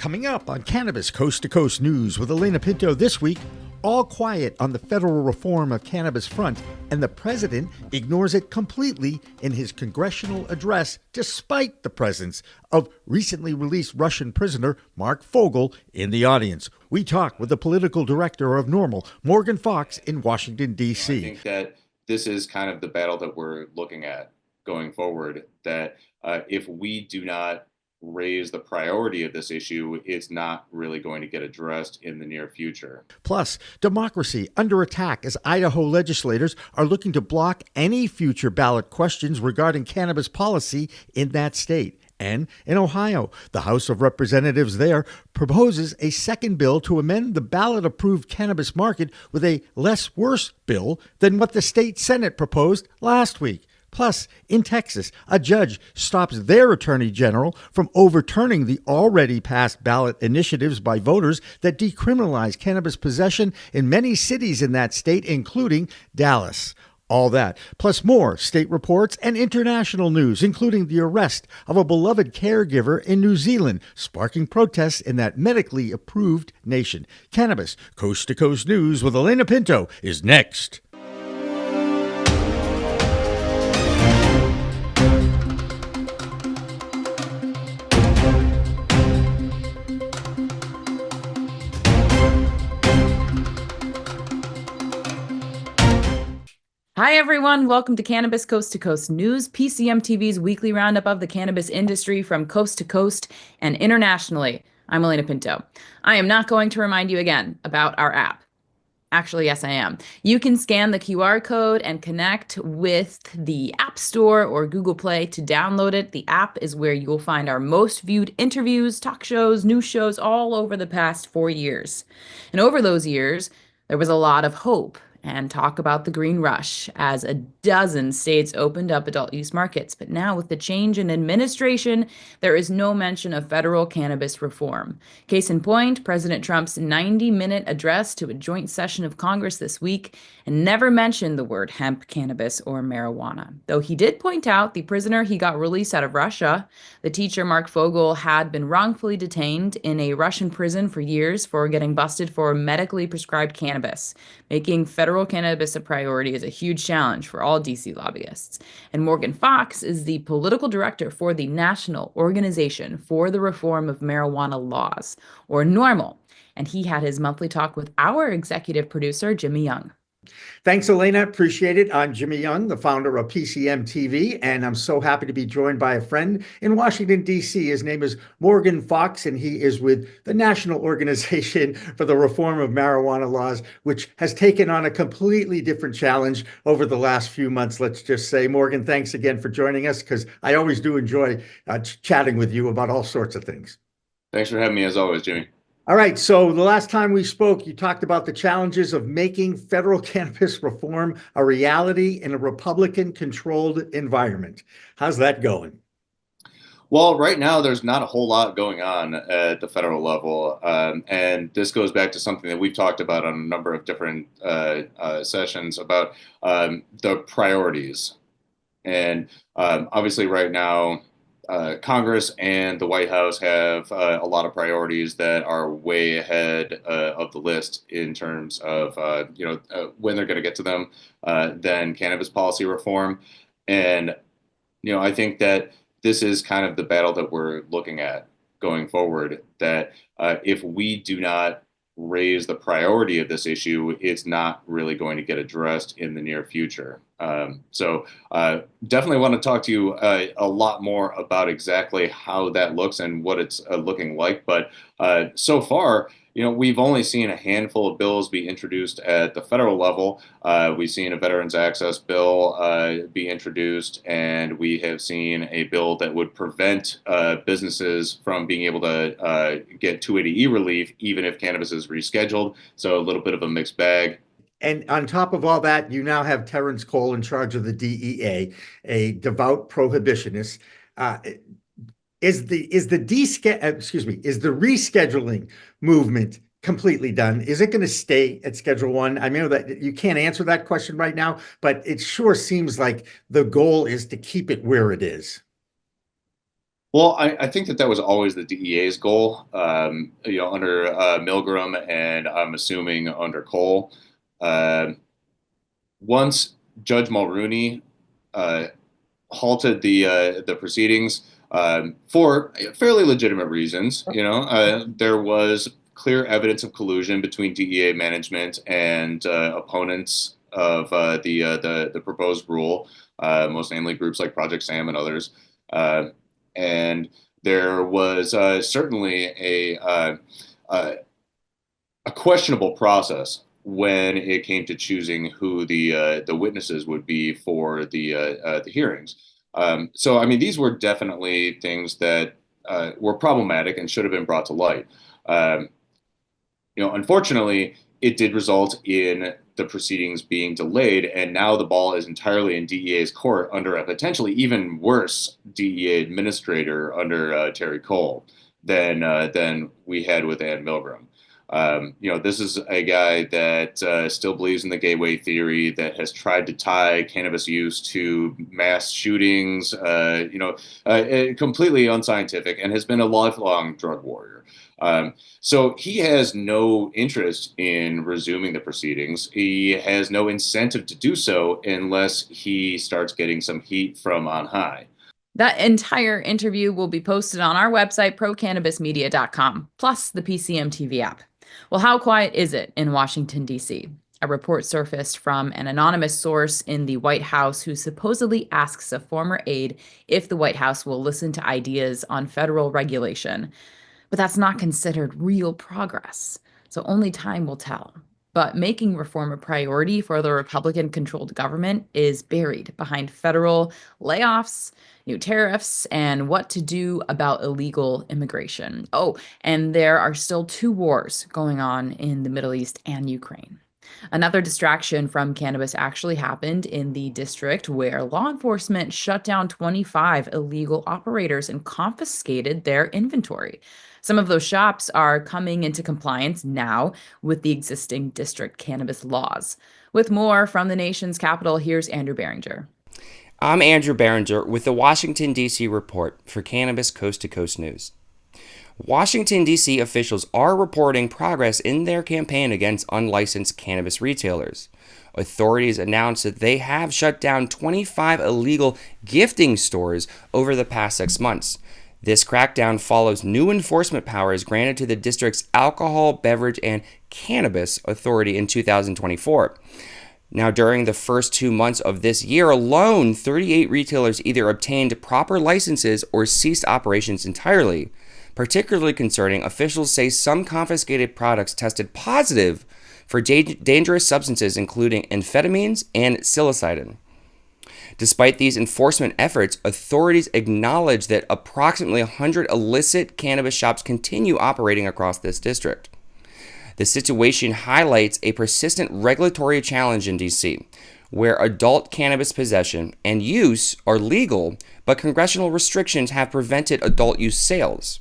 Coming up on Cannabis Coast to Coast News with Alaina Pinto this week, all quiet on the federal reform of cannabis front, and the president ignores it completely in his congressional address, despite the presence of recently released Russian prisoner Mark Fogel in the audience. We talk with the political director of NORML, Morgan Fox, in Washington, D.C. I think that this is kind of the battle that we're looking at going forward, that if we do not raise the priority of this issue, it's not really going to get addressed in the near future. Plus, democracy under attack as Idaho legislators are looking to block any future ballot questions regarding cannabis policy in that state. And in Ohio, the House of Representatives there proposes a second bill to amend the ballot-approved cannabis market with a less worse bill than what the state Senate proposed last week. Plus, in Texas, a judge stops their attorney general from overturning the already passed ballot initiatives by voters that decriminalize cannabis possession in many cities in that state, including Dallas. All that, plus more state reports and international news, including the arrest of a beloved caregiver in New Zealand, sparking protests in that medically approved nation. Cannabis Coast to Coast News with Alaina Pinto is next. Hi, everyone. Welcome to Cannabis Coast to Coast News, PCM TV's weekly roundup of the cannabis industry from coast to coast and internationally. I'm Alaina Pinto. I am not going to remind you again about our app. Actually, yes, I am. You can scan the QR code and connect with the App Store or Google Play to download it. The app is where you will find our most viewed interviews, talk shows, news shows all over the past 4 years. And over those years, there was a lot of hope and talk about the green rush as a dozen states opened up adult use markets. But now with the change in administration, there is no mention of federal cannabis reform. Case in point, President Trump's 90-minute address to a joint session of Congress this week and never mentioned the word hemp, cannabis, or marijuana. Though he did point out the prisoner he got released out of Russia, the teacher Mark Fogel, had been wrongfully detained in a Russian prison for years for getting busted for medically prescribed cannabis. Making federal cannabis a priority is a huge challenge for all DC lobbyists. And Morgan Fox is the political director for the National Organization for the Reform of Marijuana Laws, or NORML. And he had his monthly talk with our executive producer, Jimmy Young. Thanks, Alaina. Appreciate it. I'm Jimmy Young, the founder of PCM TV, and I'm so happy to be joined by a friend in Washington, D.C. His name is Morgan Fox, and he is with the National Organization for the Reform of Marijuana Laws, which has taken on a completely different challenge over the last few months, let's just say. Morgan, thanks again for joining us, because I always do enjoy chatting with you about all sorts of things. Thanks for having me, as always, Jimmy. All right. So the last time we spoke, you talked about the challenges of making federal cannabis reform a reality in a Republican-controlled environment. How's that going? Well, right now, there's not a whole lot going on at the federal level. And this goes back to something that we've talked about on a number of different sessions about the priorities. And obviously right now, Congress and the White House have a lot of priorities that are way ahead of the list in terms of when they're going to get to them than cannabis policy reform. And I think that this is kind of the battle that we're looking at going forward, that if we do not raise the priority of this issue, it's not really going to get addressed in the near future. So definitely want to talk to you a lot more about exactly how that looks and what it's looking like. But so far, we've only seen a handful of bills be introduced at the federal level. We've seen a Veterans Access bill be introduced, and we have seen a bill that would prevent businesses from being able to get 280E relief, even if cannabis is rescheduled. So a little bit of a mixed bag. And on top of all that, you now have Terrence Cole in charge of the DEA, a devout prohibitionist. Is the rescheduling movement completely done? Is it going to stay at Schedule 1? I know that you can't answer that question right now, but it sure seems like the goal is to keep it where it is. Well, I think that was always the DEA's goal, under Milgram, and I'm assuming under Cole. Uh, Once Judge Mulrooney uh, halted the proceedings for fairly legitimate reasons. There was clear evidence of collusion between DEA management and opponents of the proposed rule, most namely groups like Project Sam and others. Uh, and there was certainly uh, a questionable process when it came to choosing who the witnesses would be for the hearings. So, I mean, these were definitely things that were problematic and should have been brought to light. Um, Unfortunately, it did result in the proceedings being delayed, and now the ball is entirely in DEA's court under a potentially even worse DEA administrator under Terry Cole than we had with Ann Milgram. This is a guy that still believes in the gateway theory, that has tried to tie cannabis use to mass shootings, completely unscientific, and has been a lifelong drug warrior. So he has no interest in resuming the proceedings. He has no incentive to do so unless he starts getting some heat from on high. That entire interview will be posted on our website, procannabismedia.com, plus the PCM TV app. Well, how quiet is it in Washington, D.C.? A report surfaced from an anonymous source in the White House who supposedly asks a former aide if the White House will listen to ideas on federal regulation. But that's not considered real progress. So only time will tell. But making reform a priority for the Republican-controlled government is buried behind federal layoffs, new tariffs, and what to do about illegal immigration. Oh, and there are still two wars going on in the Middle East and Ukraine. Another distraction from cannabis actually happened in the district where law enforcement shut down 25 illegal operators and confiscated their inventory. Some of those shops are coming into compliance now with the existing district cannabis laws. With more from the nation's capital, here's Andrew Behringer. I'm Andrew Behringer with the Washington, D.C. report for Cannabis Coast to Coast News. Washington, D.C. officials are reporting progress in their campaign against unlicensed cannabis retailers. Authorities announced that they have shut down 25 illegal gifting stores over the past 6 months. This crackdown follows new enforcement powers granted to the district's Alcohol, Beverage, and Cannabis Authority in 2024. Now, during the first 2 months of this year alone, 38 retailers either obtained proper licenses or ceased operations entirely. Particularly concerning, officials say some confiscated products tested positive for dangerous substances including amphetamines and psilocybin. Despite these enforcement efforts, authorities acknowledge that approximately 100 illicit cannabis shops continue operating across this district. The situation highlights a persistent regulatory challenge in D.C., where adult cannabis possession and use are legal, but congressional restrictions have prevented adult use sales.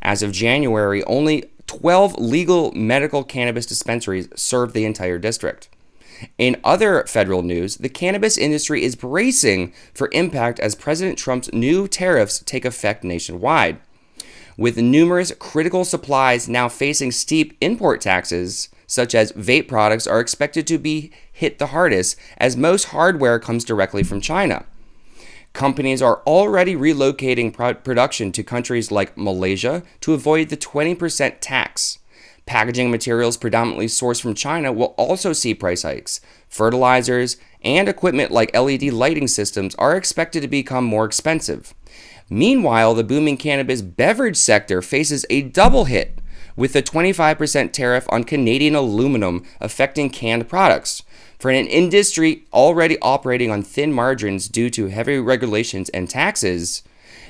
As of January, only 12 legal medical cannabis dispensaries serve the entire district. In other federal news, the cannabis industry is bracing for impact as President Trump's new tariffs take effect nationwide. With numerous critical supplies now facing steep import taxes, such as vape products are expected to be hit the hardest, as most hardware comes directly from China. Companies are already relocating production to countries like Malaysia to avoid the 20% tax. Packaging materials predominantly sourced from China will also see price hikes. Fertilizers and equipment like LED lighting systems are expected to become more expensive. Meanwhile, the booming cannabis beverage sector faces a double hit, with a 25% tariff on Canadian aluminum affecting canned products. For an industry already operating on thin margins due to heavy regulations and taxes,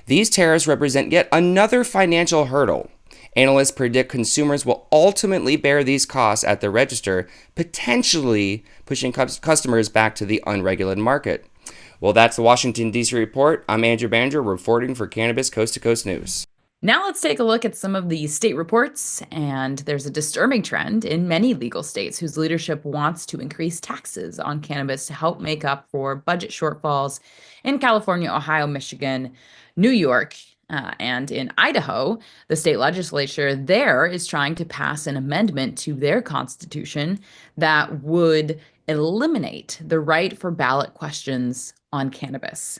these tariffs represent yet another financial hurdle. Analysts predict consumers will ultimately bear these costs at the register, potentially pushing customers back to the unregulated market. Well, that's the Washington, D.C. report. I'm Andrew Behringer, reporting for Cannabis Coast to Coast News. Now let's take a look at some of the state reports, and there's a disturbing trend in many legal states whose leadership wants to increase taxes on cannabis to help make up for budget shortfalls in California, Ohio, Michigan, New York, And in Idaho, the state legislature there is trying to pass an amendment to their constitution that would eliminate the right for ballot questions on cannabis.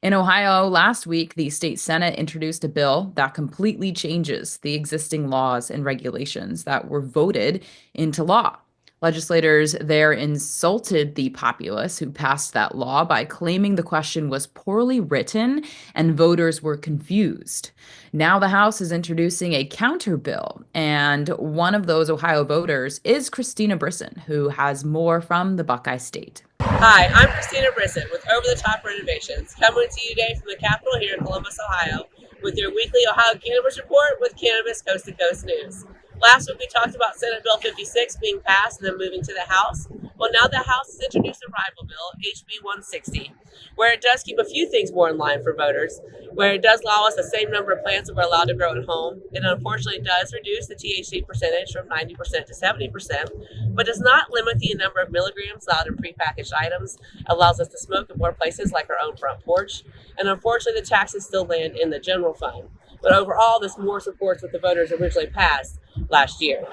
In Ohio, last week, the state Senate introduced a bill that completely changes the existing laws and regulations that were voted into law. Legislators there insulted the populace who passed that law by claiming the question was poorly written and voters were confused. Now the House is introducing a counter bill, and one of those Ohio voters is Christina Brisson, who has more from the Buckeye State. Hi, I'm Christina Brisson with Over the Top Renovations, coming to you today from the Capitol here in Columbus, Ohio, with your weekly Ohio Cannabis Report with Cannabis Coast to Coast News. Last week we talked about Senate Bill 56 being passed and then moving to the House. Well, now the House has introduced a rival bill, HB 160, where it does keep a few things more in line for voters, where it does allow us the same number of plants that we're allowed to grow at home. It unfortunately does reduce the THC percentage from 90% to 70%, but does not limit the number of milligrams allowed in prepackaged items, allows us to smoke in more places like our own front porch, and unfortunately the taxes still land in the general fund. But overall, this more supports what the voters originally passed last year.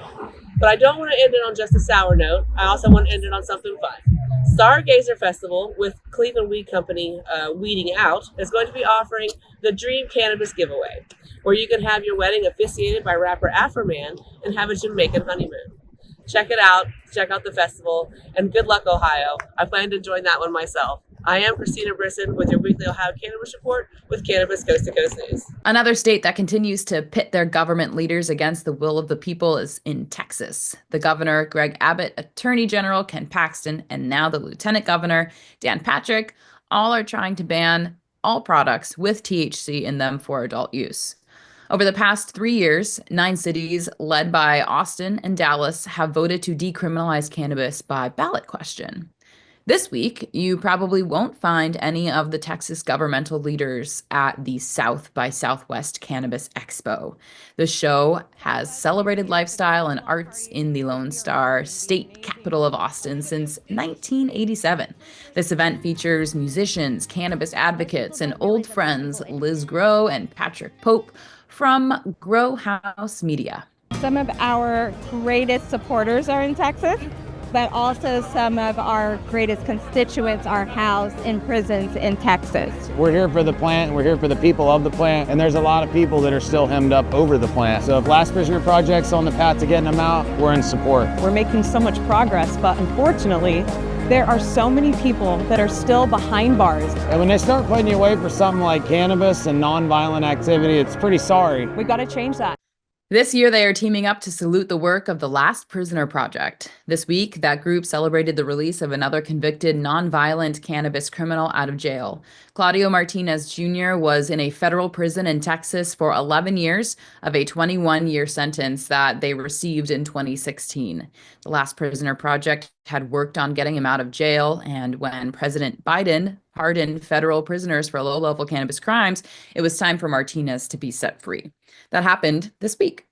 But I don't want to end it on just a sour note. I also want to end it on something fun. Stargazer Festival with Cleveland Weed Company Weeding Out is going to be offering the Dream Cannabis Giveaway, where you can have your wedding officiated by rapper Afroman and have a Jamaican honeymoon. Check it out. Check out the festival. And good luck, Ohio. I plan to join that one myself. I am Christina Brisson with your weekly Ohio Cannabis Report with Cannabis Coast to Coast News. Another state that continues to pit their government leaders against the will of the people is in Texas. The governor, Greg Abbott, Attorney General Ken Paxton, and now the Lieutenant Governor, Dan Patrick, all are trying to ban all products with THC in them for adult use. Over the past 3 years, 9 cities, led by Austin and Dallas, have voted to decriminalize cannabis by ballot question. This week, you probably won't find any of the Texas governmental leaders at the South by Southwest Cannabis Expo. The show has celebrated lifestyle and arts in the Lone Star state capital of Austin since 1987. This event features musicians, cannabis advocates, and old friends Liz Grow and Patrick Pope from Grow House Media. Some of our greatest supporters are in Texas, but also some of our greatest constituents are housed in prisons in Texas. We're here for the plant, we're here for the people of the plant, and there's a lot of people that are still hemmed up over the plant. So if Last Prisoner Project's on the path to getting them out, we're in support. We're making so much progress, but unfortunately, there are so many people that are still behind bars. And when they start putting you away for something like cannabis and nonviolent activity, it's pretty sorry. We got to change that. This year, they are teaming up to salute the work of the Last Prisoner Project. This week, that group celebrated the release of another convicted nonviolent cannabis criminal out of jail. Claudio Martinez Jr. was in a federal prison in Texas for 11 years of a 21-year sentence that they received in 2016. The Last Prisoner Project had worked on getting him out of jail, and when President Biden pardoned federal prisoners for low-level cannabis crimes, it was time for Martinez to be set free. That happened this week.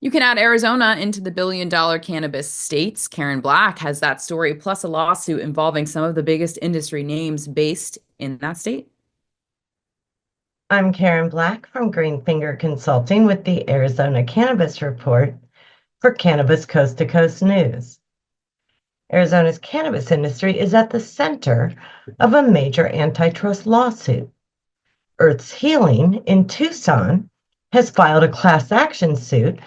You can add Arizona into the billion-dollar cannabis states. Karen Black has that story, plus a lawsuit involving some of the biggest industry names based in that state. I'm Karen Black from Green Finger Consulting with the Arizona Cannabis Report for Cannabis Coast to Coast News. Arizona's cannabis industry is at the center of a major antitrust lawsuit. Earth's Healing in Tucson has filed a class action suit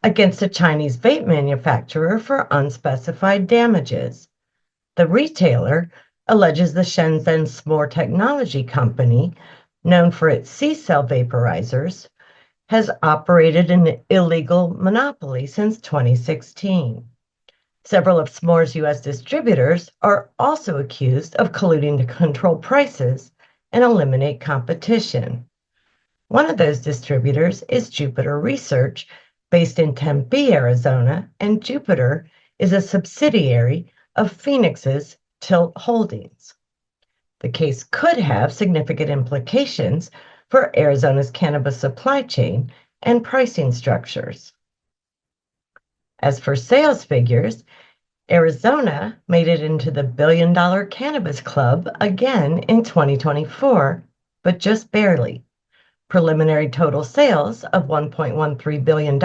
against a Chinese vape manufacturer for unspecified damages. The retailer alleges the Shenzhen S'more Technology Company, known for its C-cell vaporizers, has operated an illegal monopoly since 2016. Several of S'more's U.S. distributors are also accused of colluding to control prices and eliminate competition. One of those distributors is Jupiter Research, based in Tempe, Arizona, and Jupiter is a subsidiary of Phoenix's Tilt Holdings. The case could have significant implications for Arizona's cannabis supply chain and pricing structures. As for sales figures, Arizona made it into the billion-dollar cannabis club again in 2024, but just barely. Preliminary total sales of $1.13 billion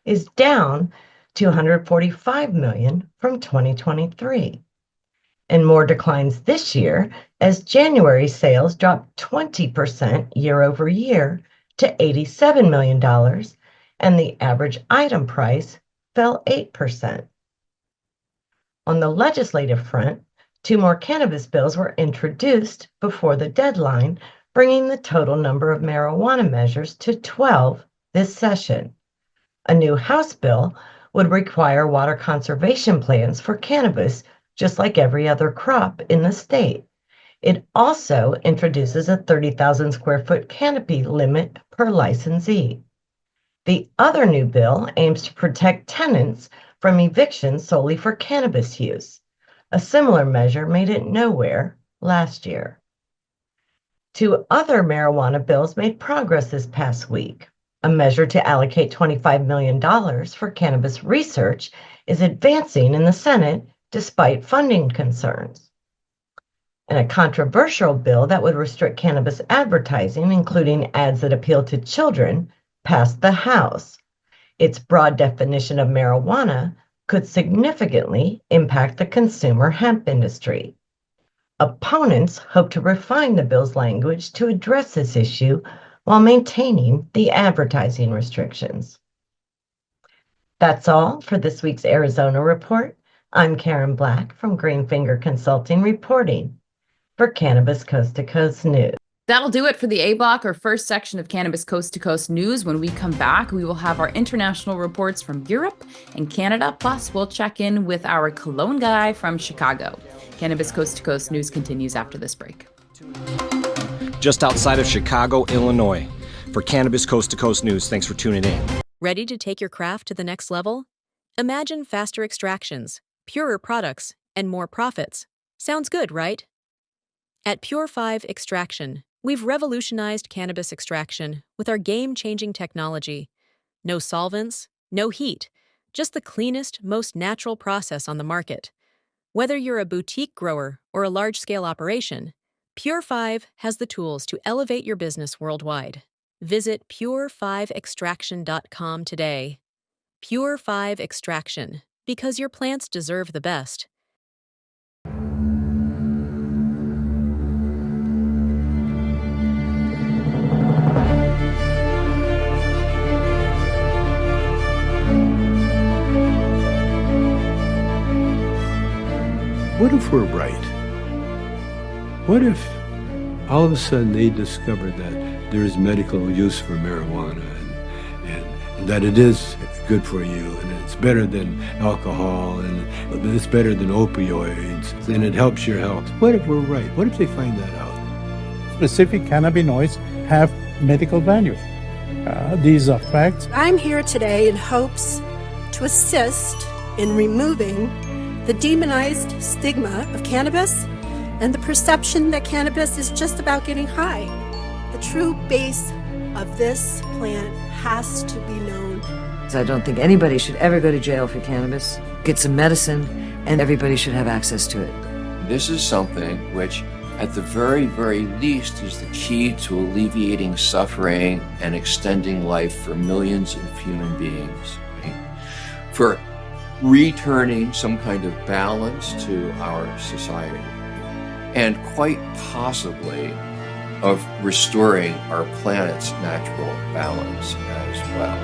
is down $245 million from 2023. And more declines this year as January sales dropped 20% year over year to $87 million, and the average item price fell 8%. On the legislative front, 2 more cannabis bills were introduced before the deadline, bringing the total number of marijuana measures to 12 this session. A new House bill would require water conservation plans for cannabis, just like every other crop in the state. It also introduces a 30,000 square foot canopy limit per licensee. The other new bill aims to protect tenants from eviction solely for cannabis use. A similar measure made it nowhere last year. 2 other marijuana bills made progress this past week. A measure to allocate $25 million for cannabis research is advancing in the Senate despite funding concerns. And a controversial bill that would restrict cannabis advertising, including ads that appeal to children, passed the House. Its broad definition of marijuana could significantly impact the consumer hemp industry. Opponents hope to refine the bill's language to address this issue while maintaining the advertising restrictions. That's all for this week's Arizona Report. I'm Karen Black from Greenfinger Consulting reporting for Cannabis Coast to Coast News. That'll do it for the A Block, or first section of Cannabis Coast to Coast News. When we come back, we will have our international reports from Europe and Canada, plus we'll check in with our Cologne guy from Chicago. Cannabis Coast to Coast News continues after this break. Just outside of Chicago, Illinois. For Cannabis Coast to Coast News, thanks for tuning in. Ready to take your craft to the next level? Imagine faster extractions, purer products, and more profits. Sounds good, right? At Pure 5 Extraction, we've revolutionized cannabis extraction with our game-changing technology. No solvents, no heat, just the cleanest, most natural process on the market. Whether you're a boutique grower or a large-scale operation, Pure 5 has the tools to elevate your business worldwide. Visit pure5extraction.com today. Pure 5 Extraction, because your plants deserve the best. What if we're right? What if all of a sudden they discovered that there is medical use for marijuana and that it is good for you and it's better than alcohol and it's better than opioids and it helps your health? What if we're right? What if they find that out? Specific cannabinoids have medical value. These are facts. I'm here today in hopes to assist in removing the demonized stigma of cannabis and the perception that cannabis is just about getting high. The true base of this plant has to be known. I don't think anybody should ever go to jail for cannabis. Get some medicine, and everybody should have access to it. This is something which, at the very, very least, is the key to alleviating suffering and extending life for millions of human beings. Right? For returning some kind of balance to our society, and quite possibly of restoring our planet's natural balance as well.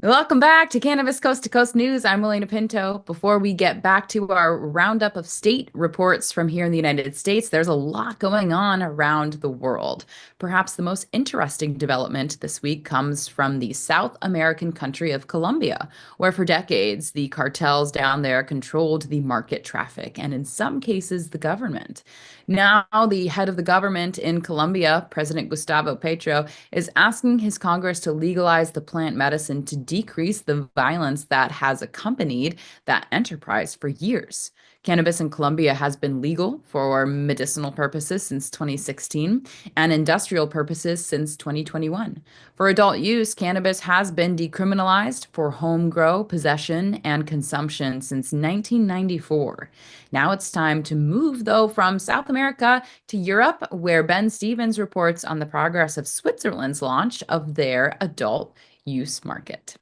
Welcome back to Cannabis Coast to Coast News. I'm Alaina Pinto. Before we get back to our roundup of state reports from here in the United States, there's a lot going on around the world. Perhaps the most interesting development this week comes from the South American country of Colombia, where for decades the cartels down there controlled the market traffic and in some cases the government. Now the head of the government in Colombia, President Gustavo Petro, is asking his Congress to legalize the plant medicine to decrease the violence that has accompanied that enterprise for years. Cannabis in Colombia has been legal for medicinal purposes since 2016 and industrial purposes since 2021. For adult use, cannabis has been decriminalized for home grow, possession, and consumption since 1994. Now it's time to move, though, from South America to Europe, where Ben Stevens reports on the progress of Switzerland's launch of their adult use market.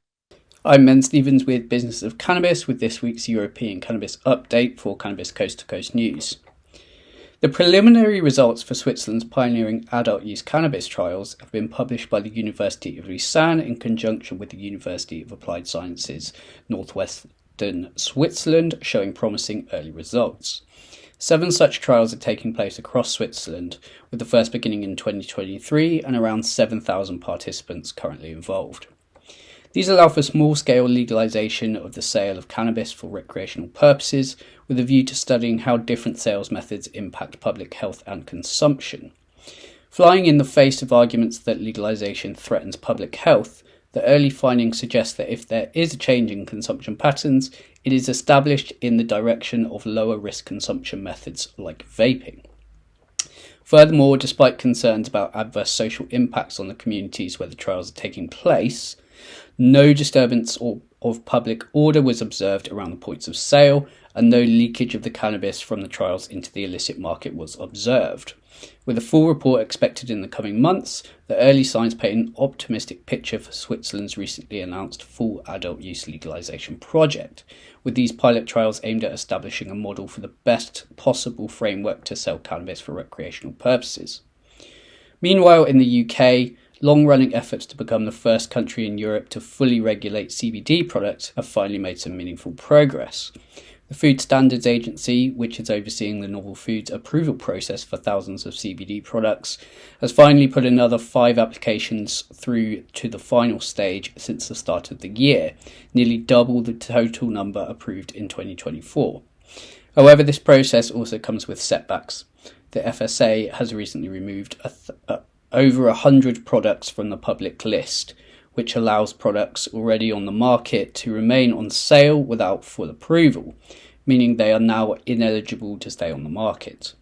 I'm Ben Stevens with Business of Cannabis with this week's European Cannabis update for Cannabis Coast to Coast News. The preliminary results for Switzerland's pioneering adult use cannabis trials have been published by the University of Lausanne in conjunction with the University of Applied Sciences Northwestern Switzerland, showing promising early results. 7 such trials are taking place across Switzerland, with the first beginning in 2023 and around 7,000 participants currently involved. These allow for small-scale legalization of the sale of cannabis for recreational purposes, with a view to studying how different sales methods impact public health and consumption. Flying in the face of arguments that legalization threatens public health, the early findings suggest that if there is a change in consumption patterns, it is established in the direction of lower-risk consumption methods like vaping. Furthermore, despite concerns about adverse social impacts on the communities where the trials are taking place, no disturbance of public order was observed around the points of sale, and no leakage of the cannabis from the trials into the illicit market was observed. With a full report expected in the coming months, the early signs paint an optimistic picture for Switzerland's recently announced full adult use legalization project, with these pilot trials aimed at establishing a model for the best possible framework to sell cannabis for recreational purposes. Meanwhile, in the UK, long-running efforts to become the first country in Europe to fully regulate CBD products have finally made some meaningful progress. The Food Standards Agency, which is overseeing the novel foods approval process for thousands of CBD products, has finally put another 5 applications through to the final stage since the start of the year, nearly double the total number approved in 2024. However, this process also comes with setbacks. The FSA has recently removed over 100 products from the public list, which allows products already on the market to remain on sale without full approval, meaning they are now ineligible to stay on the market.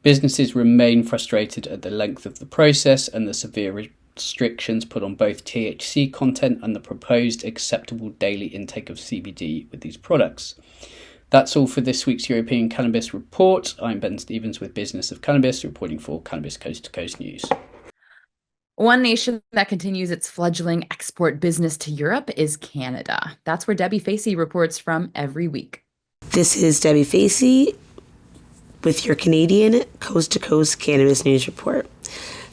Businesses remain frustrated at the length of the process and the severe restrictions put on both THC content and the proposed acceptable daily intake of CBD with these products. That's all for this week's European Cannabis Report. I'm Ben Stevens with Business of Cannabis, reporting for Cannabis Coast to Coast News. One nation that continues its fledgling export business to Europe is Canada. That's where Debi Facey reports from every week. This is Debi Facey with your Canadian Coast to Coast Cannabis News Report.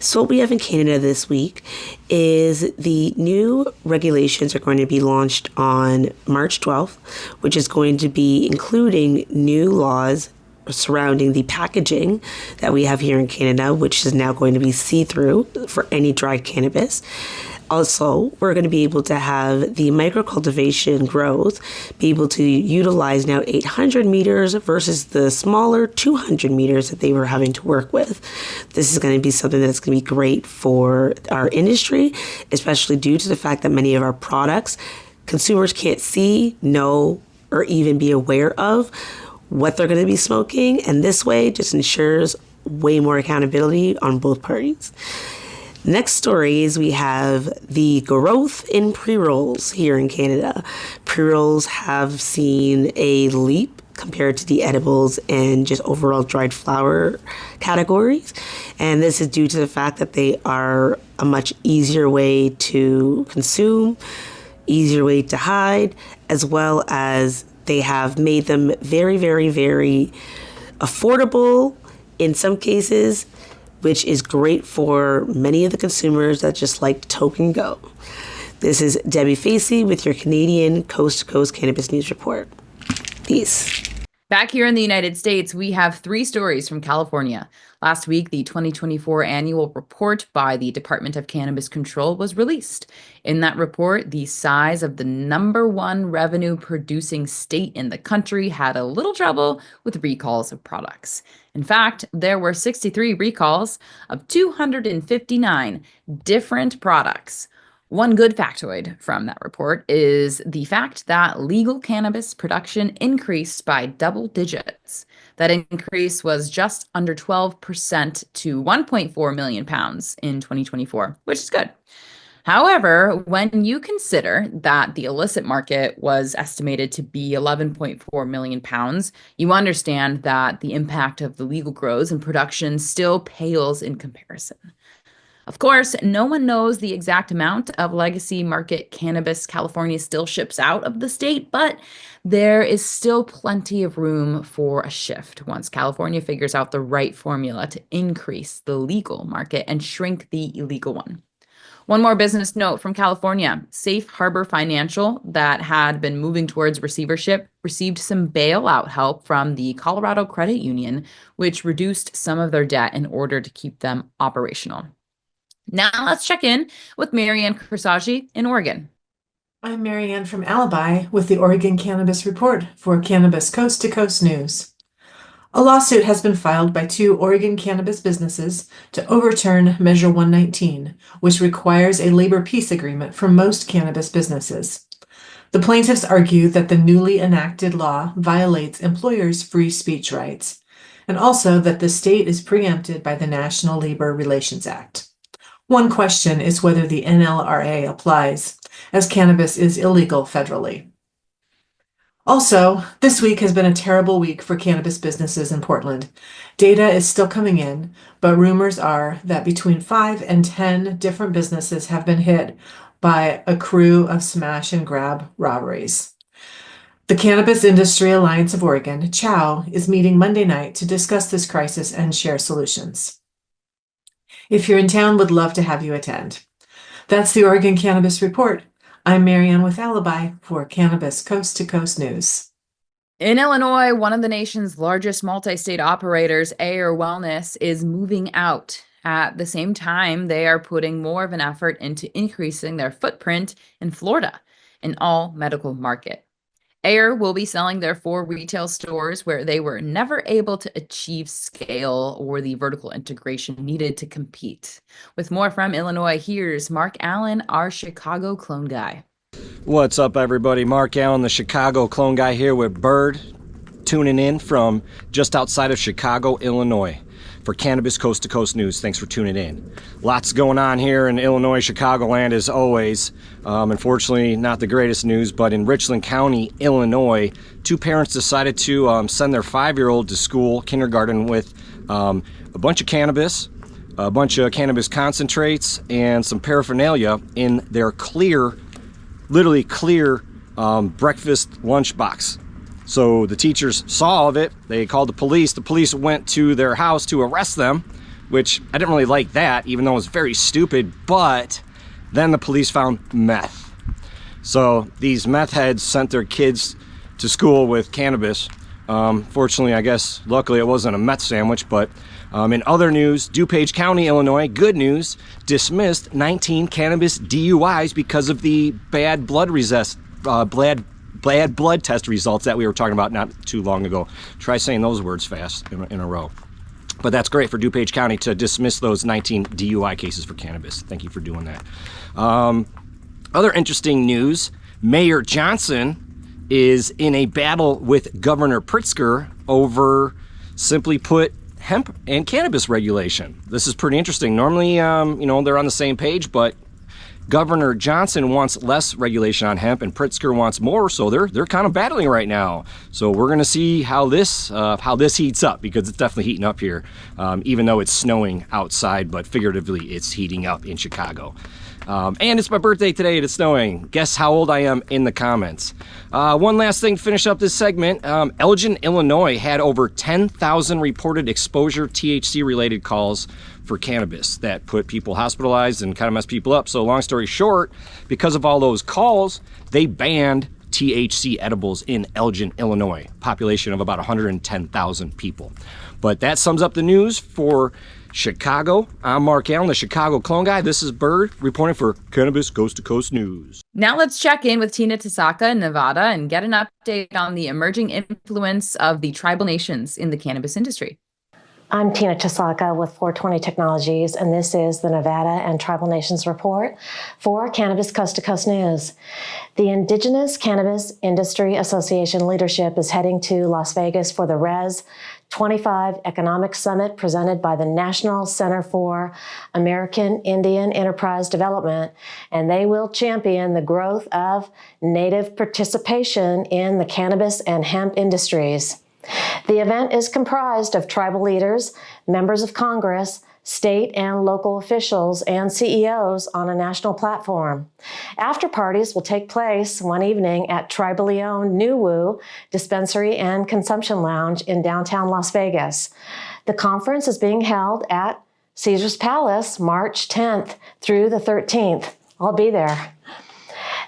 So what we have in Canada this week is the new regulations are going to be launched on March 12th, which is going to be including new laws surrounding the packaging that we have here in Canada, which is now going to be see-through for any dried cannabis. Also, we're going to be able to have the microcultivation growth be able to utilize now 800 meters versus the smaller 200 meters that they were having to work with. This is going to be something that's going to be great for our industry, especially due to the fact that many of our products consumers can't see, know, or even be aware of what they're going to be smoking, and this way just ensures way more accountability on both parties. Next story is we have the growth in pre-rolls here in Canada. Pre-rolls have seen a leap compared to the edibles and just overall dried flower categories, and this is due to the fact that they are a much easier way to consume, easier way to hide, as well as they have made them very, very, very affordable in some cases, which is great for many of the consumers that just like to toke and go. This is Debi Facey with your Canadian Coast to Coast Cannabis News Report. Peace. Back here in the United States, we have 3 stories from California. Last week, the 2024 annual report by the Department of Cannabis Control was released. In that report, the size of the #1 revenue-producing state in the country had a little trouble with recalls of products. In fact, there were 63 recalls of 259 different products. One good factoid from that report is the fact that legal cannabis production increased by double digits. That increase was just under 12% to 1.4 million pounds in 2024, which is good. However, when you consider that the illicit market was estimated to be 11.4 million pounds, you understand that the impact of the legal grows and production still pales in comparison. Of course, no one knows the exact amount of legacy market cannabis California still ships out of the state, but there is still plenty of room for a shift once California figures out the right formula to increase the legal market and shrink the illegal one. One more business note from California. Safe Harbor Financial, that had been moving towards receivership, received some bailout help from the Colorado Credit Union, which reduced some of their debt in order to keep them operational. Now let's check in with Marianne Cursetjee in Oregon. I'm Marianne from Alibi with the Oregon Cannabis Report for Cannabis Coast to Coast News. A lawsuit has been filed by 2 Oregon cannabis businesses to overturn Measure 119, which requires a labor peace agreement for most cannabis businesses. The plaintiffs argue that the newly enacted law violates employers' free speech rights, and also that the state is preempted by the National Labor Relations Act. One question is whether the NLRA applies, as cannabis is illegal federally. Also, this week has been a terrible week for cannabis businesses in Portland. Data is still coming in, but rumors are that between 5 and 10 different businesses have been hit by a crew of smash and grab robberies. The Cannabis Industry Alliance of Oregon, CHOW, is meeting Monday night to discuss this crisis and share solutions. If you're in town, would love to have you attend. That's the Oregon Cannabis Report. I'm Marianne with Alibi for Cannabis Coast to Coast News. In Illinois, one of the nation's largest multi-state operators, Ayr Wellness, is moving out. At the same time, they are putting more of an effort into increasing their footprint in Florida, an all-medical market. Ayr will be selling their 4 retail stores where they were never able to achieve scale or the vertical integration needed to compete. With more from Illinois, here's Mark Allen, our Chicago clone guy. What's up, everybody? Mark Allen, the Chicago clone guy, here with Bird, tuning in from just outside of Chicago, Illinois, for Cannabis Coast to Coast News. Thanks for tuning in. Lots going on here in Illinois, Chicagoland, as always. Unfortunately, not the greatest news, but in Richland County, Illinois, 2 parents decided to send their 5-year-old to school, kindergarten, with a bunch of cannabis, a bunch of cannabis concentrates, and some paraphernalia in their literally clear breakfast lunchbox. So the teachers saw all of it. They called the police. The police went to their house to arrest them, which I didn't really like that, even though it was very stupid. But then the police found meth. So these meth heads sent their kids to school with cannabis. Fortunately, I guess, luckily it wasn't a meth sandwich. But in other news, DuPage County, Illinois, good news, dismissed 19 cannabis DUIs because of the bad blood test results that we were talking about not too long ago. Try saying those words fast in a row. But that's great for DuPage County to dismiss those 19 DUI cases for cannabis. Thank you for doing that. Other interesting news, Mayor Johnson is in a battle with Governor Pritzker over, simply put, hemp and cannabis regulation. This is pretty interesting. Normally, they're on the same page, but Governor Johnson wants less regulation on hemp and Pritzker wants more, so they're kind of battling right now. So we're going to see how this heats up, because it's definitely heating up here, even though it's snowing outside, but figuratively it's heating up in Chicago. And it's my birthday today and it's snowing. Guess how old I am in the comments. One last thing to finish up this segment. Elgin, Illinois had over 10,000 reported exposure THC-related calls for cannabis that put people hospitalized and kind of messed people up. So long story short, because of all those calls, they banned THC edibles in Elgin, Illinois. Population of about 110,000 people. But that sums up the news for Chicago. I'm Mark Allen, the Chicago clone guy. This is Bird reporting for Cannabis Coast to Coast News. Now let's check in with Tina Tasaka in Nevada and get an update on the emerging influence of the tribal nations in the cannabis industry. I'm Tina Chisaka with 420 Technologies, and this is the Nevada and Tribal Nations Report for Cannabis Coast to Coast News. The Indigenous Cannabis Industry Association leadership is heading to Las Vegas for the RES 25 Economic Summit presented by the National Center for American Indian Enterprise Development, and they will champion the growth of Native participation in the cannabis and hemp industries. The event is comprised of tribal leaders, members of Congress, state and local officials, and CEOs on a national platform. After parties will take place one evening at tribally owned Nuwu Dispensary and Consumption Lounge in downtown Las Vegas. The conference is being held at Caesar's Palace March 10th through the 13th. I'll be there.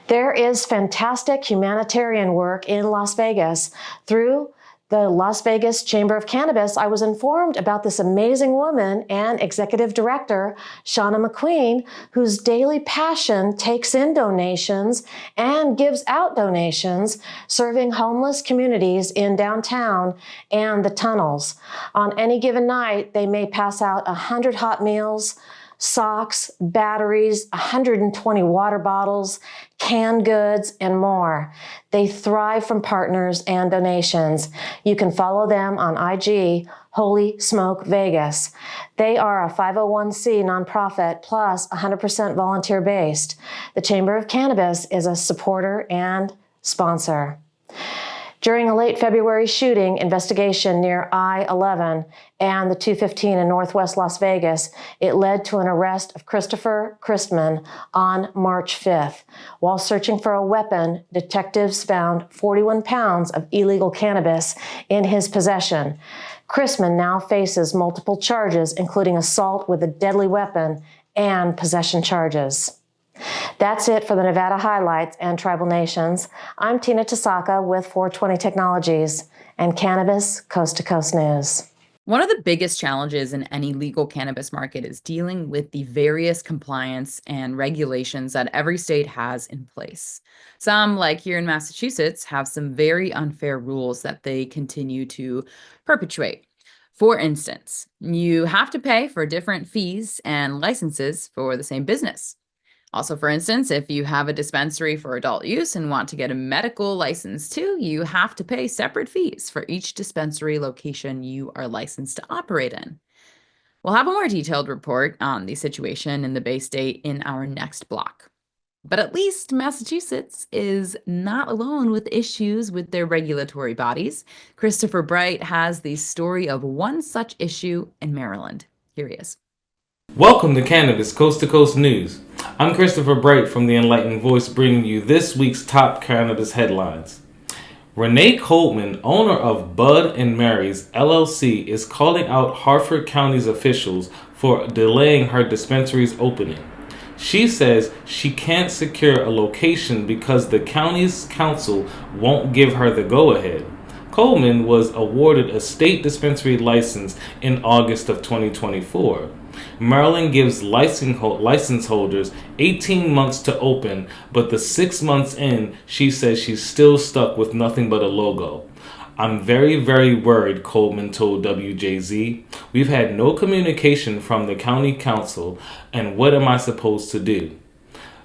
There is fantastic humanitarian work in Las Vegas. Through the Las Vegas Chamber of Cannabis, I was informed about this amazing woman and executive director, Shauna McQueen, whose daily passion takes in donations and gives out donations, serving homeless communities in downtown and the tunnels. On any given night, they may pass out 100 hot meals, socks, batteries, 120 water bottles, canned goods, and more. They thrive from partners and donations. You can follow them on IG, Holy Smoke Vegas. They are a 501c nonprofit plus 100% volunteer based. The Chamber of Cannabis is a supporter and sponsor. During a late February shooting investigation near I-11 and the 215 in Northwest Las Vegas, it led to an arrest of Christopher Christman on March 5th. While searching for a weapon, detectives found 41 pounds of illegal cannabis in his possession. Christman now faces multiple charges, including assault with a deadly weapon and possession charges. That's it for the Nevada highlights and tribal nations. I'm Tina Chisaka with 420 Technologies and Cannabis Coast to Coast News. One of the biggest challenges in any legal cannabis market is dealing with the various compliance and regulations that every state has in place. Some, like here in Massachusetts, have some very unfair rules that they continue to perpetuate. For instance, you have to pay for different fees and licenses for the same business. Also, for instance, if you have a dispensary for adult use and want to get a medical license too, you have to pay separate fees for each dispensary location you are licensed to operate in. We'll have a more detailed report on the situation in the Bay State in our next block. But at least Massachusetts is not alone with issues with their regulatory bodies. Christopher Bright has the story of one such issue in Maryland. Here he is. Welcome to Cannabis Coast to Coast News. I'm Christopher Bright from The Enlightened Voice, bringing you this week's top cannabis headlines. Renee Coleman, owner of Bud & Mary's LLC, is calling out Harford County's officials for delaying her dispensary's opening. She says she can't secure a location because the county's council won't give her the go-ahead. Coleman was awarded a state dispensary license in August of 2024. Maryland gives license holders 18 months to open, but the 6 months in, she says she's still stuck with nothing but a logo. I'm very, very worried, Coleman told WJZ. We've had no communication from the county council, and what am I supposed to do?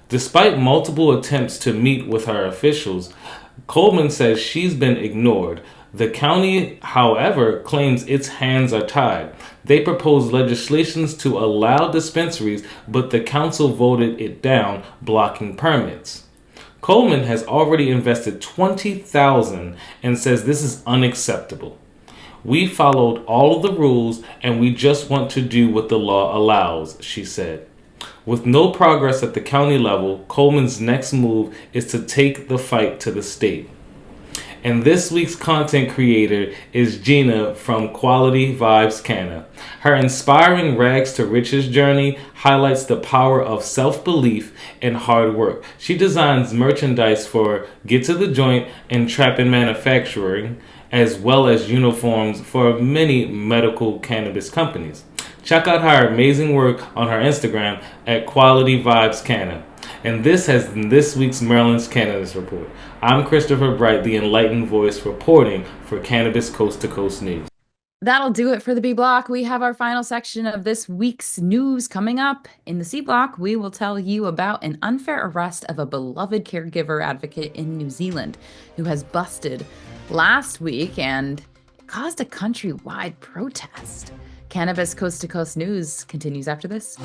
Despite multiple attempts to meet with her officials, Coleman says she's been ignored. The county, however, claims its hands are tied. They proposed legislation to allow dispensaries, but the council voted it down, blocking permits. Coleman has already invested $20,000 and says this is unacceptable. We followed all of the rules and we just want to do what the law allows, she said. With no progress at the county level, Coleman's next move is to take the fight to the state. And this week's content creator is Gina from Quality Vibes Canna. Her inspiring rags to riches journey highlights the power of self-belief and hard work. She designs merchandise for Get to the Joint and Trappin' Manufacturing, as well as uniforms for many medical cannabis companies. Check out her amazing work on her Instagram at Quality Vibes Canna. And this has been this week's Maryland's Cannabis Report. I'm Christopher Bright, the Enlightened Voice, reporting for Cannabis Coast to Coast News. That'll do it for the B block. We have our final section of this week's news coming up. In the C block, we will tell you about an unfair arrest of a beloved caregiver advocate in New Zealand who has busted last week and caused a countrywide protest. Cannabis Coast to Coast News continues after this.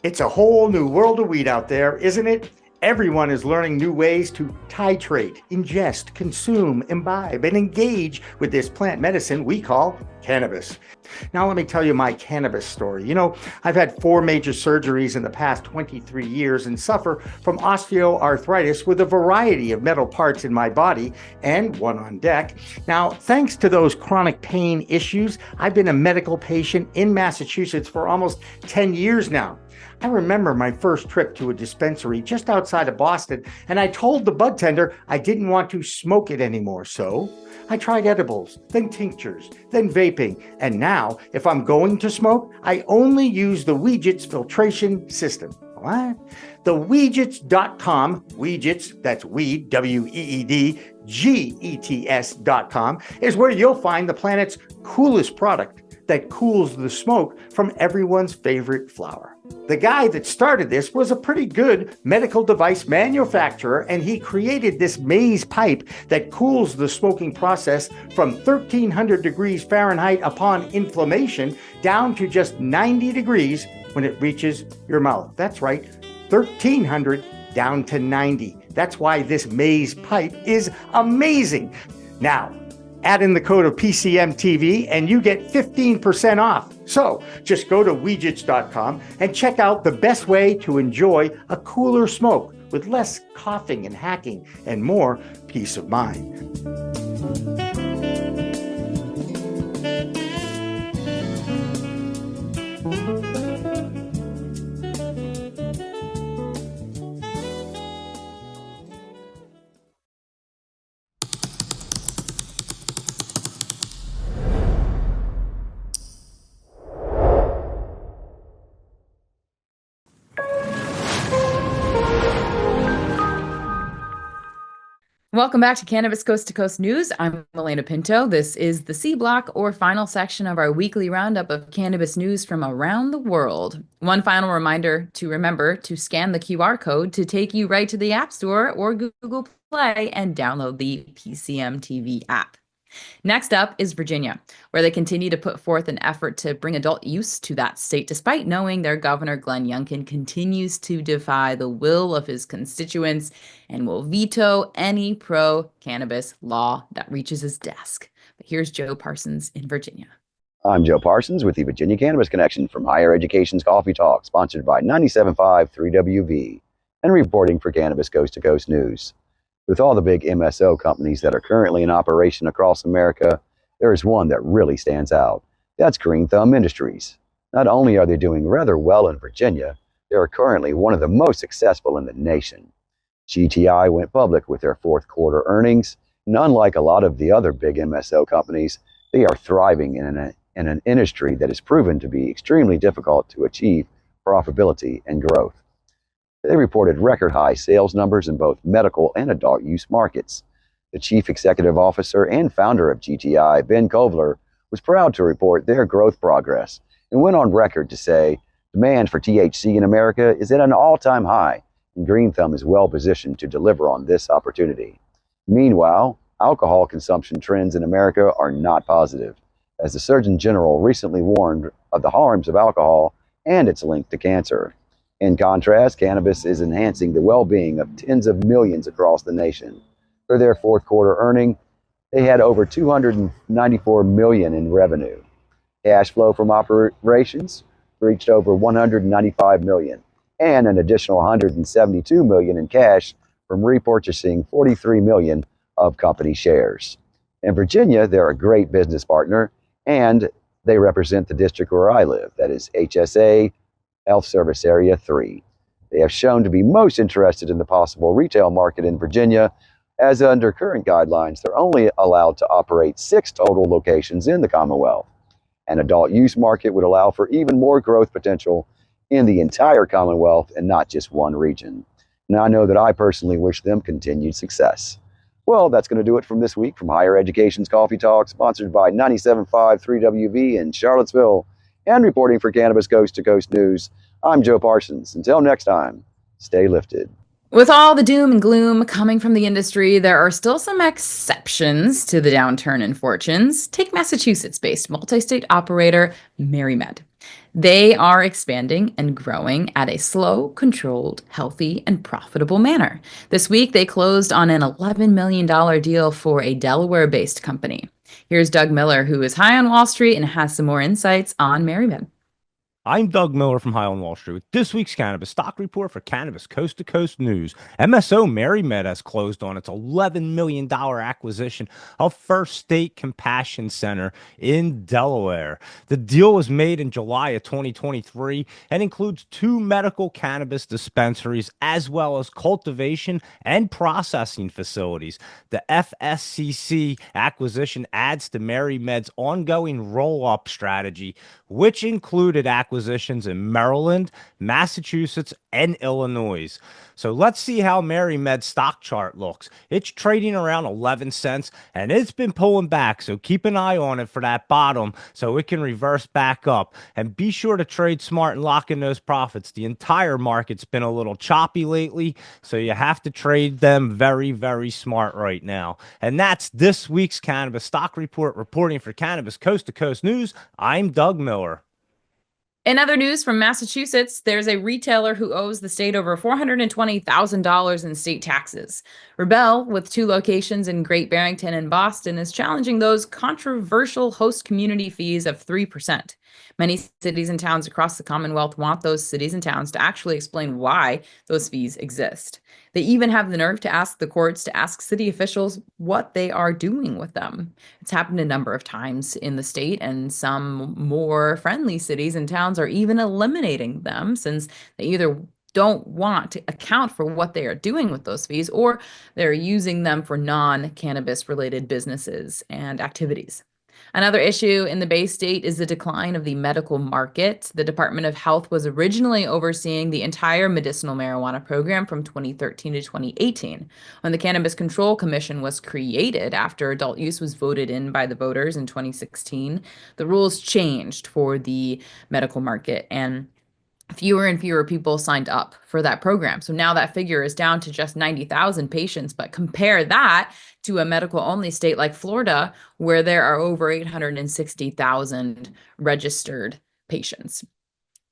It's a whole new world of weed out there, isn't it? Everyone is learning new ways to titrate, ingest, consume, imbibe, and engage with this plant medicine we call cannabis. Now, let me tell you my cannabis story. You know, I've had 4 major surgeries in the past 23 years and suffer from osteoarthritis with a variety of metal parts in my body and one on deck. Now, thanks to those chronic pain issues, I've been a medical patient in Massachusetts for almost 10 years now. I remember my first trip to a dispensary just outside of Boston, and I told the bud tender I didn't want to smoke it anymore. So I tried edibles, then tinctures, then vaping, and now if I'm going to smoke, I only use the Weegits filtration system. What? The Weegits.com, Weegits, that's weed, W-E-E-D, G-E-T-S.com, is where you'll find the planet's coolest product that cools the smoke from everyone's favorite flower. The guy that started this was a pretty good medical device manufacturer, and he created this maze pipe that cools the smoking process from 1300 degrees Fahrenheit upon inflammation down to just 90 degrees when it reaches your mouth. That's right, 1300 down to 90. That's why this maze pipe is amazing. Now, add in the code of PCM TV and you get 15% off. So just go to Weegits.com and check out the best way to enjoy a cooler smoke with less coughing and hacking and more peace of mind. Welcome back to Cannabis Coast to Coast News. I'm Alaina Pinto. This is the C block, or final section of our weekly roundup of cannabis news from around the world. One final reminder to remember to scan the QR code to take you right to the App Store or Google Play and download the PCM TV app. Next up is Virginia, where they continue to put forth an effort to bring adult use to that state, despite knowing their governor, Glenn Youngkin, continues to defy the will of his constituents and will veto any pro-cannabis law that reaches his desk. But here's Joe Parsons in Virginia. I'm Joe Parsons with the Virginia Cannabis Connection from Higher Education's Coffee Talk, sponsored by 97.5 3WV, and reporting for Cannabis Coast to Coast News. With all the big MSO companies that are currently in operation across America, there is one that really stands out. That's Green Thumb Industries. Not only are they doing rather well in Virginia, they are currently one of the most successful in the nation. GTI went public with their fourth quarter earnings, and unlike a lot of the other big MSO companies, they are thriving in an industry that is proven to be extremely difficult to achieve profitability and growth. They reported record high sales numbers in both medical and adult use markets. The chief executive officer and founder of GTI, Ben Kovler, was proud to report their growth progress and went on record to say demand for THC in America is at an all-time high, and Green Thumb is well positioned to deliver on this opportunity. Meanwhile, alcohol consumption trends in America are not positive, as the Surgeon General recently warned of the harms of alcohol and its link to cancer. In contrast, cannabis is enhancing the well-being of tens of millions across the nation. For their fourth quarter earning, they had over $294 million in revenue. Cash flow from operations reached over $195 million, and an additional $172 million in cash from repurchasing $43 million of company shares. In Virginia, they're a great business partner, and they represent the district where I live, that is HSA Health Service Area 3. They have shown to be most interested in the possible retail market in Virginia, as under current guidelines, they're only allowed to operate 6 total locations in the Commonwealth. An adult use market would allow for even more growth potential in the entire Commonwealth and not just one region. And I know that I personally wish them continued success. Well, that's going to do it from this week from Higher Education's Coffee Talk, sponsored by 97.5 3WV in Charlottesville, and reporting for Cannabis Coast to Coast News. I'm Joe Parsons. Until next time, stay lifted. With all the doom and gloom coming from the industry, there are still some exceptions to the downturn in fortunes. Take Massachusetts-based multi-state operator MariMed. They are expanding and growing at a slow, controlled, healthy, and profitable manner. This week, they closed on an $11 million deal for a Delaware-based company. Here's Doug Miller, who is high on Wall Street and has some more insights on MariMed. I'm Doug Miller from High on Wall Street with this week's Cannabis Stock Report for Cannabis Coast to Coast News. MSO MariMed has closed on its $11 million acquisition of First State Compassion Center in Delaware. The deal was made in July of 2023 and includes 2 medical cannabis dispensaries as well as cultivation and processing facilities. The FSCC acquisition adds to MariMed's ongoing roll-up strategy, which included acquisitions in Maryland, Massachusetts, and Illinois. So let's see how MariMed's stock chart looks. It's trading around 11 cents, and it's been pulling back, so keep an eye on it for that bottom so it can reverse back up. And be sure to trade smart and lock in those profits. The entire market's been a little choppy lately, so you have to trade them very, very smart right now. And that's this week's Cannabis Stock Report. Reporting for Cannabis Coast to Coast News, I'm Doug Miller. In other news from Massachusetts, there's a retailer who owes the state over $420,000 in state taxes. Rebel, with 2 locations in Great Barrington and Boston, is challenging those controversial host community fees of 3%. Many cities and towns across the Commonwealth want those cities and towns to actually explain why those fees exist. They even have the nerve to ask the courts to ask city officials what they are doing with them. It's happened a number of times in the state, and some more friendly cities and towns are even eliminating them since they either don't want to account for what they are doing with those fees or they're using them for non-cannabis related businesses and activities. Another issue in the Bay State is the decline of the medical market. The Department of Health was originally overseeing the entire medicinal marijuana program from 2013 to 2018. When the Cannabis Control Commission was created after adult use was voted in by the voters in 2016, the rules changed for the medical market, and fewer and fewer people signed up for that program. So now that figure is down to just 90,000 patients, but compare that to a medical-only state like Florida, where there are over 860,000 registered patients.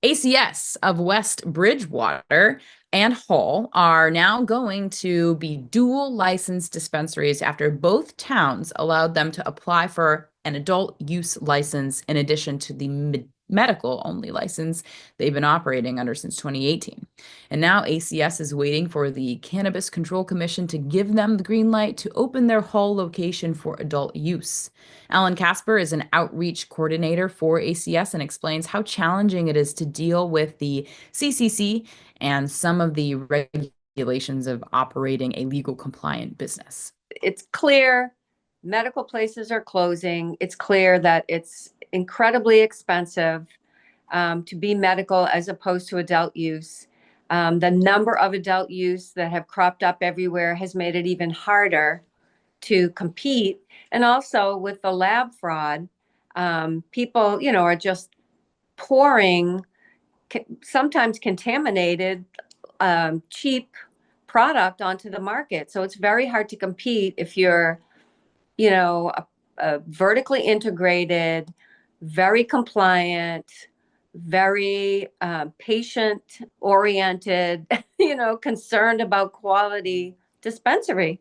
ACS of West Bridgewater and Hull are now going to be dual licensed dispensaries after both towns allowed them to apply for an adult use license in addition to the medical only license they've been operating under since 2018. And now ACS is waiting for the Cannabis Control Commission to give them the green light to open their Hull location for adult use. Alan Casper is an outreach coordinator for ACS and explains how challenging it is to deal with the CCC and some of the regulations of operating a legal compliant business. It's clear medical places are closing. It's clear that it's incredibly expensive to be medical as opposed to adult use. The number of adult use that have cropped up everywhere has made it even harder to compete. And also with the lab fraud, people, are just pouring sometimes contaminated, cheap product onto the market. So it's very hard to compete if you're, a vertically integrated, very compliant, very patient-oriented, concerned about quality dispensary.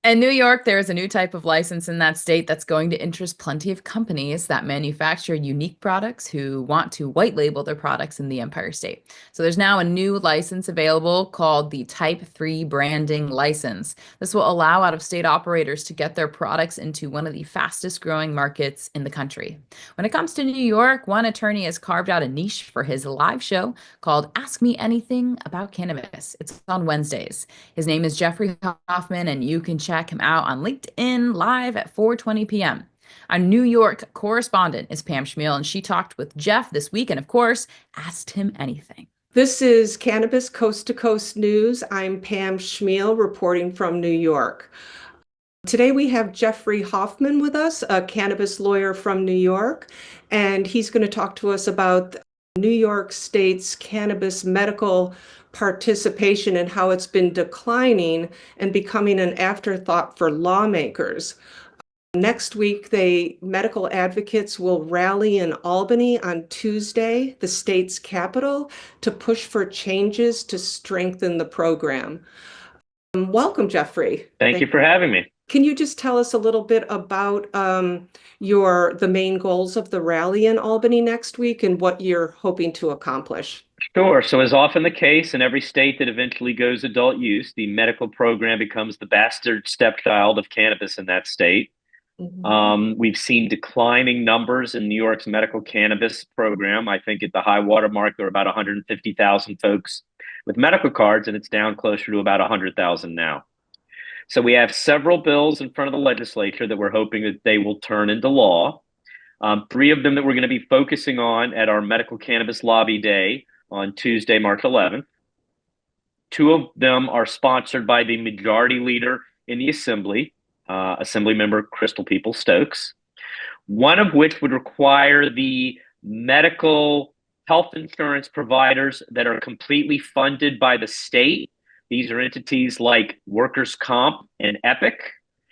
In New York, there is a new type of license in that state that's going to interest plenty of companies that manufacture unique products who want to white label their products in the Empire State. So there's now a new license available called the Type 3 Branding License. This will allow out-of-state operators to get their products into one of the fastest growing markets in the country. When it comes to New York, one attorney has carved out a niche for his live show called Ask Me Anything About Cannabis. It's on Wednesdays. His name is Jeffrey Hoffman, and you can check him out on LinkedIn live at 4:20 p.m. Our New York correspondent is Pam Schmiel, and she talked with Jeff this week and, of course, asked him anything. This is Cannabis Coast to Coast News. I'm Pam Schmiel reporting from New York. Today we have Jeffrey Hoffman with us, a cannabis lawyer from New York, and he's going to talk to us about New York State's cannabis medical participation and how it's been declining and becoming an afterthought for lawmakers. Next week, medical advocates will rally in Albany on Tuesday, the state's capital, to push for changes to strengthen the program. Welcome, Jeffrey. Thank you for having me. Can you just tell us a little bit about the main goals of the rally in Albany next week and what you're hoping to accomplish? Sure. So as often the case in every state that eventually goes adult use, the medical program becomes the bastard stepchild of cannabis in that state. We've seen declining numbers in New York's medical cannabis program. I think at the high water mark, there are about 150,000 folks with medical cards, and it's down closer to about 100,000 now. So we have several bills in front of the legislature that we're hoping that they will turn into law. 3 of them that we're going to be focusing on at our Medical Cannabis Lobby Day on Tuesday, March 11th. 2 of them are sponsored by the majority leader in the Assembly, Assemblymember Crystal Peoples-Stokes, one of which would require the medical health insurance providers that are completely funded by the state. These are entities like Workers' Comp and Epic.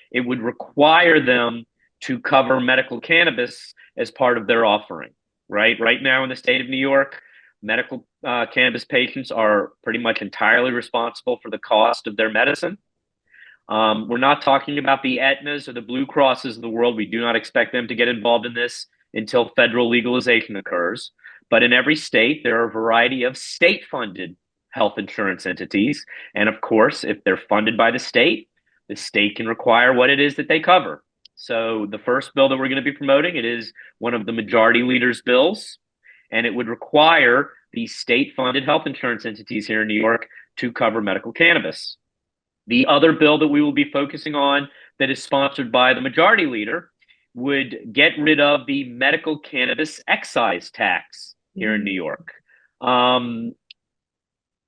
It would require them to cover medical cannabis as part of their offering, right? Right now in the state of New York, medical cannabis patients are pretty much entirely responsible for the cost of their medicine. We're not talking about the Aetnas or the Blue Crosses of the world. We do not expect them to get involved in this until federal legalization occurs. But in every state, there are a variety of state-funded health insurance entities. And of course, if they're funded by the state can require what it is that they cover. So the first bill that we're going to be promoting, it is one of the majority leader's bills, and it would require the state-funded health insurance entities here in New York to cover medical cannabis. The other bill that we will be focusing on that is sponsored by the majority leader would get rid of the medical cannabis excise tax here in New York.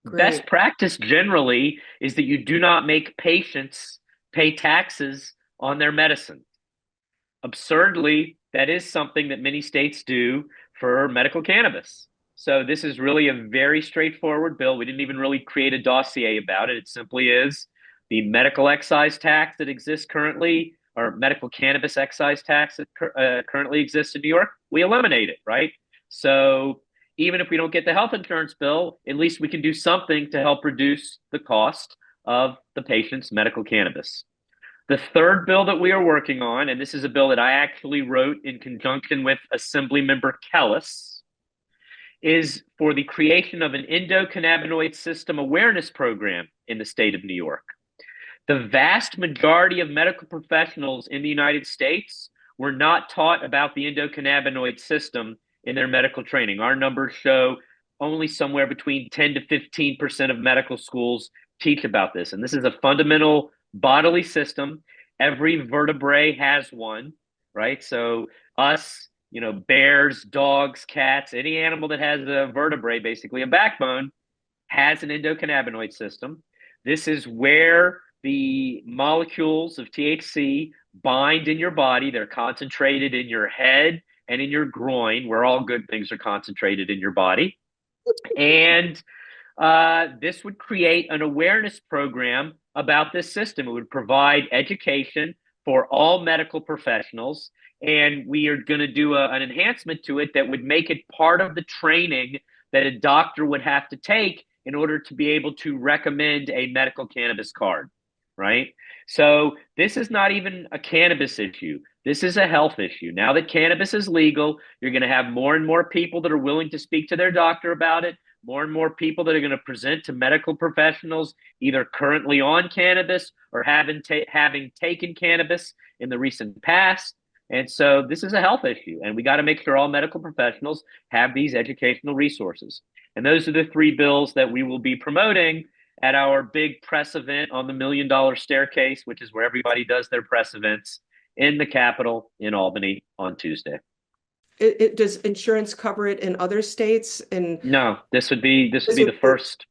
Best practice generally is that you do not make patients pay taxes on their medicine. Absurdly, that is something that many states do for medical cannabis. So this is really a very straightforward bill. We didn't even really create a dossier about it. It simply is the medical excise tax that exists currently, or medical cannabis excise tax that currently exists in New York. We eliminate it, right? So even if we don't get the health insurance bill, at least we can do something to help reduce the cost of the patient's medical cannabis. The third bill that we are working on, and this is a bill that I actually wrote in conjunction with Assemblymember Kellis, is for the creation of an endocannabinoid system awareness program in the state of New York. The vast majority of medical professionals in the United States were not taught about the endocannabinoid system in their medical training. Our numbers show only somewhere between 10 to 15% of medical schools teach about this. And this is a fundamental bodily system. Every vertebrae has one, right? So us, bears, dogs, cats, any animal that has a vertebrae, basically a backbone, has an endocannabinoid system. This is where the molecules of THC bind in your body. They're concentrated in your head and in your groin, where all good things are concentrated in your body. And this would create an awareness program about this system. It would provide education for all medical professionals. And we are going to do an enhancement to it that would make it part of the training that a doctor would have to take in order to be able to recommend a medical cannabis card, right? So this is not even a cannabis issue. This is a health issue. Now that cannabis is legal, you're going to have more and more people that are willing to speak to their doctor about it, more and more people that are going to present to medical professionals, either currently on cannabis or having taken cannabis in the recent past. And so this is a health issue, and we got to make sure all medical professionals have these educational resources. And those are the 3 bills that we will be promoting at our big press event on the $1 Million Staircase, which is where everybody does their press events in the Capitol in Albany on Tuesday. Does insurance cover it in other states? And No, this would be the first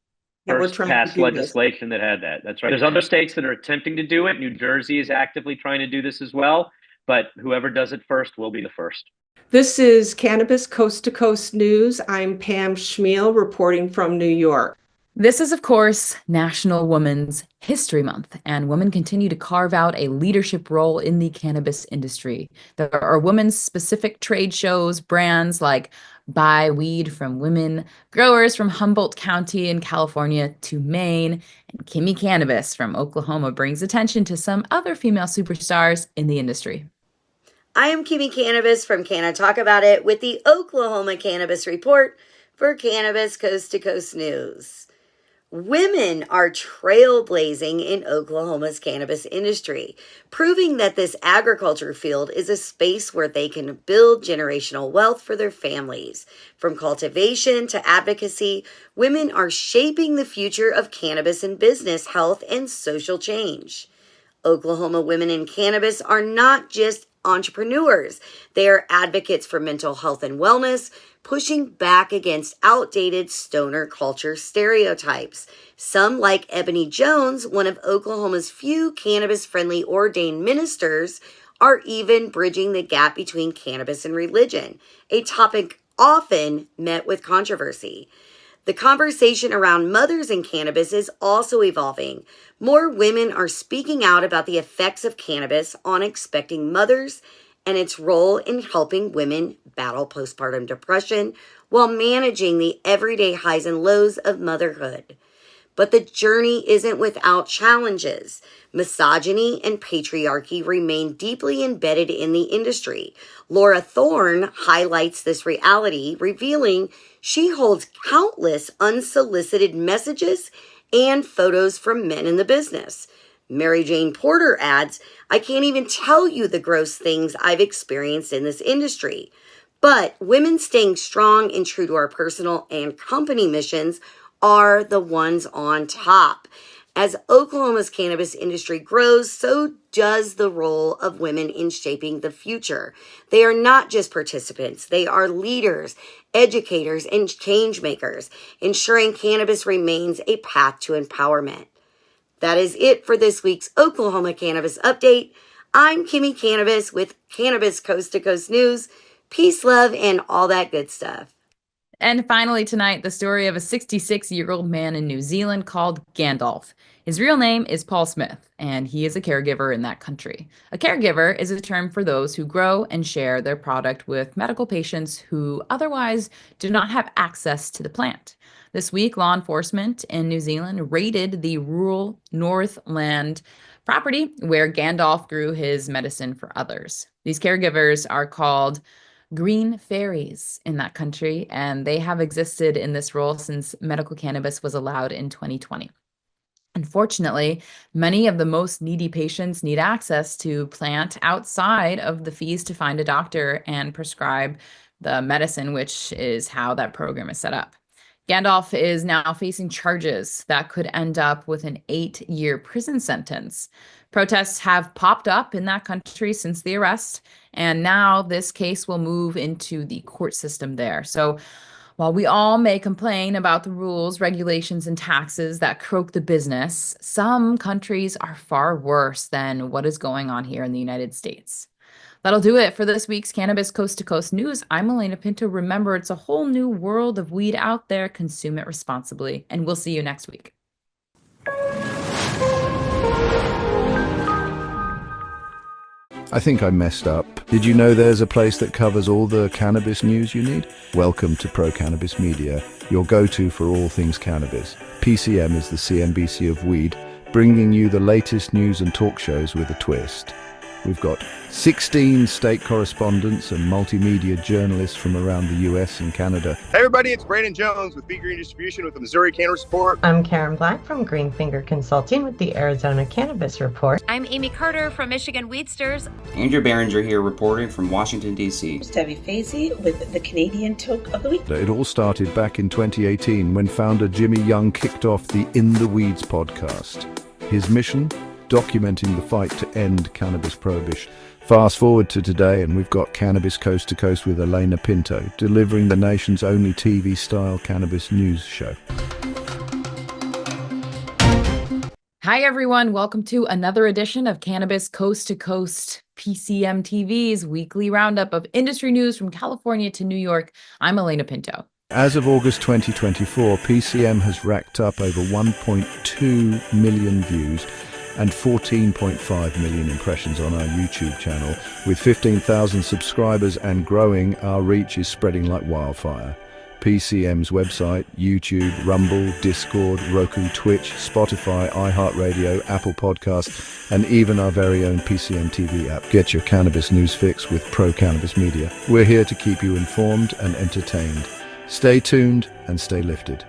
we're trying to passed do this. legislation that had that. That's right. There's other states that are attempting to do it. New Jersey is actively trying to do this as well, but whoever does it first will be the first. This is Cannabis Coast to Coast News. I'm Pam Schmiel reporting from New York. This is, of course, National Women's History Month, and women continue to carve out a leadership role in the cannabis industry. There are women's specific trade shows, brands like Buy Weed from Women, growers from Humboldt County in California to Maine, and Kimmy Cannabis from Oklahoma brings attention to some other female superstars in the industry. I am Kimmy Cannabis from Can I Talk About It with the Oklahoma Cannabis Report for Cannabis Coast to Coast News. Women are trailblazing in Oklahoma's cannabis industry, proving that this agriculture field is a space where they can build generational wealth for their families. From cultivation to advocacy, women are shaping the future of cannabis in business, health, and social change. Oklahoma women in cannabis are not just entrepreneurs. They are advocates for mental health and wellness, pushing back against outdated stoner culture stereotypes. Some, like Ebony Jones, one of Oklahoma's few cannabis-friendly ordained ministers, are even bridging the gap between cannabis and religion, a topic often met with controversy. The conversation around mothers in cannabis is also evolving. More women are speaking out about the effects of cannabis on expecting mothers and its role in helping women battle postpartum depression while managing the everyday highs and lows of motherhood. But the journey isn't without challenges. Misogyny and patriarchy remain deeply embedded in the industry. Laura Thorne highlights this reality, revealing she holds countless unsolicited messages and photos from men in the business. Mary Jane Porter adds, I can't even tell you the gross things I've experienced in this industry. But women staying strong and true to our personal and company missions are the ones on top. As Oklahoma's cannabis industry grows, so does the role of women in shaping the future. They are not just participants, they are leaders, educators, and change makers, ensuring cannabis remains a path to empowerment. That is it for this week's Oklahoma Cannabis Update. I'm Kimmy Cannabis with Cannabis Coast to Coast News. Peace, love, and all that good stuff. And finally tonight, the story of a 66-year-old man in New Zealand called Gandalf. His real name is Paul Smith, and he is a caregiver in that country. A caregiver is a term for those who grow and share their product with medical patients who otherwise do not have access to the plant. This week, law enforcement in New Zealand raided the rural Northland property where Gandalf grew his medicine for others. These caregivers are called green fairies in that country, and they have existed in this role since medical cannabis was allowed in 2020. Unfortunately, many of the most needy patients need access to plant outside of the fees to find a doctor and prescribe the medicine, which is how that program is set up. Gandalf is now facing charges that could end up with an 8-year prison sentence. Protests have popped up in that country since the arrest, and now this case will move into the court system there. So while we all may complain about the rules, regulations, and taxes that croak the business, some countries are far worse than what is going on here in the United States. That'll do it for this week's Cannabis Coast to Coast News. I'm Alaina Pinto. Remember, it's a whole new world of weed out there. Consume it responsibly, and we'll see you next week. I think I messed up. Did you know there's a place that covers all the cannabis news you need? Welcome to Pro Cannabis Media, your go-to for all things cannabis. PCM is the CNBC of weed, bringing you the latest news and talk shows with a twist. We've got 16 state correspondents and multimedia journalists from around the US and Canada. Hey everybody, it's Brandon Jones with Big Green Distribution with the Missouri Cannabis Report. I'm Karen Black from Green Finger Consulting with the Arizona Cannabis Report. I'm Amy Carter from Michigan Weedsters. Andrew Behringer here reporting from Washington, D.C. It's Debi Facey with the Canadian Toke of the Week. It all started back in 2018 when founder Jimmy Young kicked off the In the Weeds podcast. His mission? Documenting the fight to end cannabis prohibition. Fast forward to today and we've got Cannabis Coast to Coast with Alaina Pinto, delivering the nation's only TV-style cannabis news show. Hi, everyone. Welcome to another edition of Cannabis Coast to Coast, PCM TV's weekly roundup of industry news from California to New York. I'm Alaina Pinto. As of August 2024, PCM has racked up over 1.2 million views and 14.5 million impressions on our YouTube channel. With 15,000 subscribers and growing, our reach is spreading like wildfire. PCM's website, YouTube, Rumble, Discord, Roku, Twitch, Spotify, iHeartRadio, Apple Podcasts, and even our very own PCM TV app. Get your cannabis news fix with Pro Cannabis Media. We're here to keep you informed and entertained. Stay tuned and stay lifted.